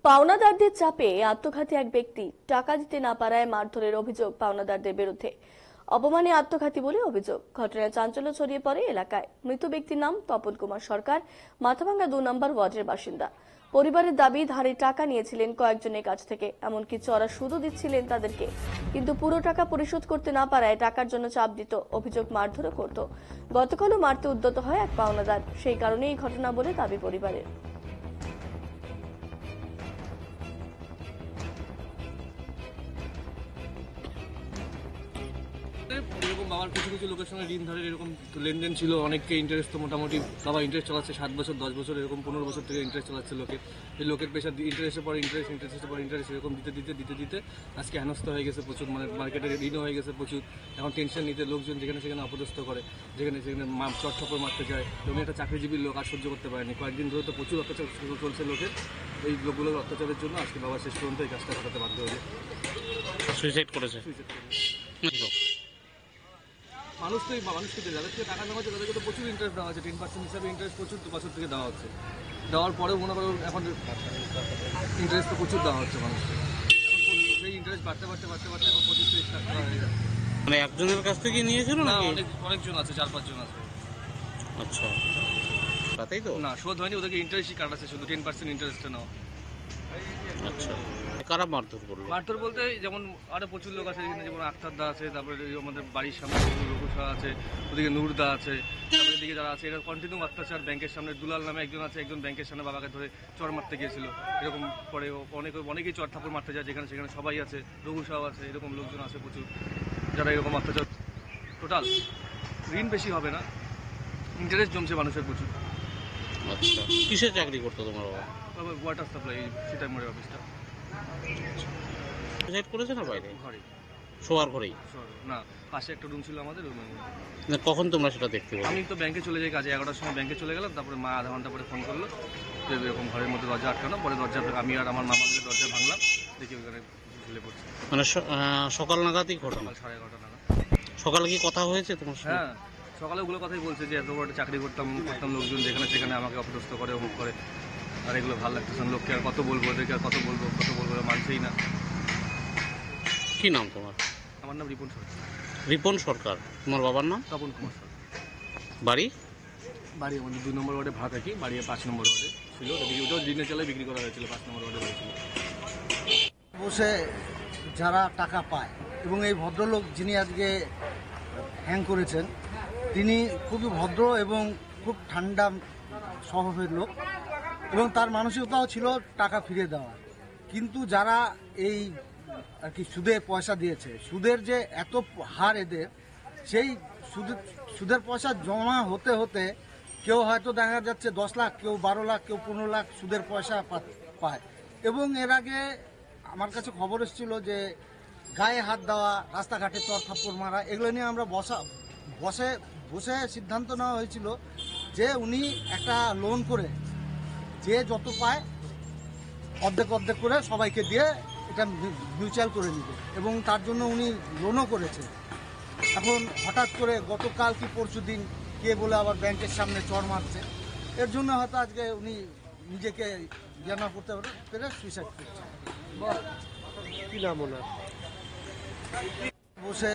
পাওনাদারদের চাপে আত্মঘাতী এক ব্যক্তি, টাকা দিতে না পারায় মারধরের অভিযোগ পাওনাদারদের বিরুদ্ধে। অপমানে আত্মঘাতী বলে অভিযোগ। ঘটনায় চাঞ্চল্য ছড়িয়ে পড়ে এলাকায়। মৃত ব্যক্তির নাম তপন কুমার সরকার, মাথাভাঙ্গা 2 নম্বর ওয়ার্ডের বাসিন্দা। পরিবারের দাবি, ধারে টাকা নিয়েছিলেন কয়েকজনের কাছ থেকে, এমনকি চড়া সুদও দিচ্ছিলেন তাদেরকে, কিন্তু পুরো টাকা পরিশোধ করতে না পারায় টাকার জন্য চাপ দিত, অভিযোগ মারধরও করত। গতকালও মারতে উদ্যত হয় এক পাওনাদার, সেই কারণে এই ঘটনা বলে দাবি পরিবারের। এরকম বাবার কিছু কিছু লোকের সঙ্গে ঋণ ধারের এরকম লেনদেন ছিল। অনেককে ইন্টারেস্ট তো মোটামুটি বাবা ইন্টারেস্ট চালাচ্ছে 7 বছর 10 বছর এরকম 15 বছর থেকে ইন্টারেস্ট চালাচ্ছে লোকে। এই লোকের পেশা ইন্টারেস্টের পর ইন্টারেস্টের পর ইন্টারেস্ট এরকম দিতে আজকে হেনস্থ হয়ে গেছে প্রচুর, মানে মার্কেটের ঋণও হয়ে গেছে প্রচুর। এখন টেনশন নিতে লোকজন যেখানে সেখানে অপদস্থ করে, যেখানে চট ঠপর মারতে যায়। উনি একটা চাকরিজীবীর লোক, আর সহ্য করতে পারেনি। কয়েকদিন ধরে তো প্রচুর অত্যাচার চলছে লোকের। এই লোকগুলোর অত্যাচারের জন্য আজকে বাবা শেষ পর্যন্ত এই কাজটা ঘটাতে বাধ্য হয়েছে। সুইসাইড করেছে। মানুষকে যাদের থেকে টাকা নেওয়া হচ্ছে তাদেরকে তো প্রচুর ইন্টারেস্ট দেওয়া হচ্ছে, 10% হিসাবে ইন্টারেস্ট প্রচুর বছর থেকে দেওয়া হচ্ছে। দেওয়ার পরেও মনে করো এখন ইন্টারেস্ট তো প্রচুর দেওয়া হচ্ছে মানুষকে। এখন সেই ইন্টারেস্ট বাড়তে এখন 25-30 লাখ টাকা হয়ে যায়। মানে একজনের কাছ থেকে নিয়েছিল না? অনেকজন আছে, 4-5 জন আছে। আচ্ছা, তাতেই তো না, শোধ হয়নি, ওদেরকে ইন্টারেস্টই কাটাচ্ছে, শুধু 10% ইন্টারেস্টে নেওয়া। আচ্ছা, কারা মারধর করলো? মারধর বলতে যেমন আরো প্রচুর লোক আছে, যেমন আক্তার দা আছে, তারপরে আমাদের বাড়ির সামনে রঘুসা আছে, ওদিকে নূরদা আছে, তারপরে এদিকে যারা আছে এরা কন্টিনিউ অত্যাচার। ব্যাংকের সামনে দুলাল নামে একজন আছে, একজন ব্যাংকের সামনে বাবাকে ধরে চড় মারতে গিয়েছিল। এরকম পরে অনেকেই চড় থাপড় মারতে যায়, যেখানে সেখানে সবাই আছে, রঘুসাও আছে, এরকম লোকজন আছে প্রচুর যারা এরকম অত্যাচার। টোটাল ঋণ বেশি হবে না, ইন্টারেস্ট জমছে মানুষের প্রচুর। আচ্ছা, কিসের চাকরি করতো তোমার বাবা? ওয়াটার সাপ্লাই, সীতামড়ি অফিসটা। সুইসাইড করেছে না বাইরে? ঘরে, শোয়ার ঘরেই? না, পাশে একটা রুম ছিল আমাদের। কখন তোমরা সেটা দেখতে পেলে? আমি তো ব্যাংকে চলে যাই, কাজে 11টার সময় ব্যাংকে চলে গেলাম। তারপরে মা আধা ঘন্টা পরে ফোন করলো যে এরকম ঘরের মধ্যে দরজা আটকানো। পরে আমি আর আমার মামা মিলে দরজা ভাঙলাম, দেখি ওখানে ঝুলে পড়ছে। মানে সকাল নাগাদই ঘটনা? 11:30 নাগাদ। সকালে কি কথা হয়েছে তোমার সাথে? হ্যাঁ, সকালে ওগুলো কথাই বলছে যে এত বড় একটা চাকরি করতাম লোকজন যেখানে সেখানে আমাকে অপদস্থ করে, অমুক করে। আর এগুলো ভালো লাগতেছে না, লোককে আর কত বলবো, ওদেরকে আর কত বলবো মানছেই না। কি নাম তোমার? আমার নাম রিপন সরকার। রিপন সরকার। তোমার বাবার নাম? তপন কুমার সরকার। বাড়ি আমাদের 2 নম্বর ওয়ার্ডে ভাড়া থাকি, বাড়ি 5 নম্বর ওয়ার্ডে ছিল। ওটাও দিনের চালায় বিক্রি করা হয়েছিল, 5 নম্বর ওয়ার্ডে হয়েছিল। বসে যারা টাকা পায়, এবং এই ভদ্রলোক যিনি আজকে হ্যাং করেছেন তিনি খুবই ভদ্র এবং খুব ঠান্ডা স্বভাবের লোক, এবং তার মানসিকতাও ছিল টাকা ফিরিয়ে দেওয়া। কিন্তু যারা এই আর কি সুদে পয়সা দিয়েছে, সুদের যে এত হার এদের, সেই সুদের পয়সা জমা হতে হতে কেউ হয়তো দেখা যাচ্ছে 10 লাখ, কেউ 12 লাখ, কেউ 15 লাখ সুদের পয়সা পায়। এবং এর আগে আমার কাছে খবর এসেছিল যে গায়ে হাত দেওয়া, রাস্তাঘাটে চড় থাপ্পড় মারা, এগুলো নিয়ে আমরা বসে সিদ্ধান্ত নেওয়া হয়েছিল যে উনি একটা লোন করে যে যত পায় অর্ধেক করে সবাইকে দিয়ে এটা মিউচুয়াল করে নিবে, এবং তার জন্য উনি লোনও করেছে। এখন হঠাৎ করে গতকাল কি পরশু দিন কে বলে আবার ব্যাংকের সামনে চড় মারছে। এর জন্য হয়তো আজকে উনি নিজেকে না করতে পেরে সুইসাইড করছে। কি নাম ওনার? বসে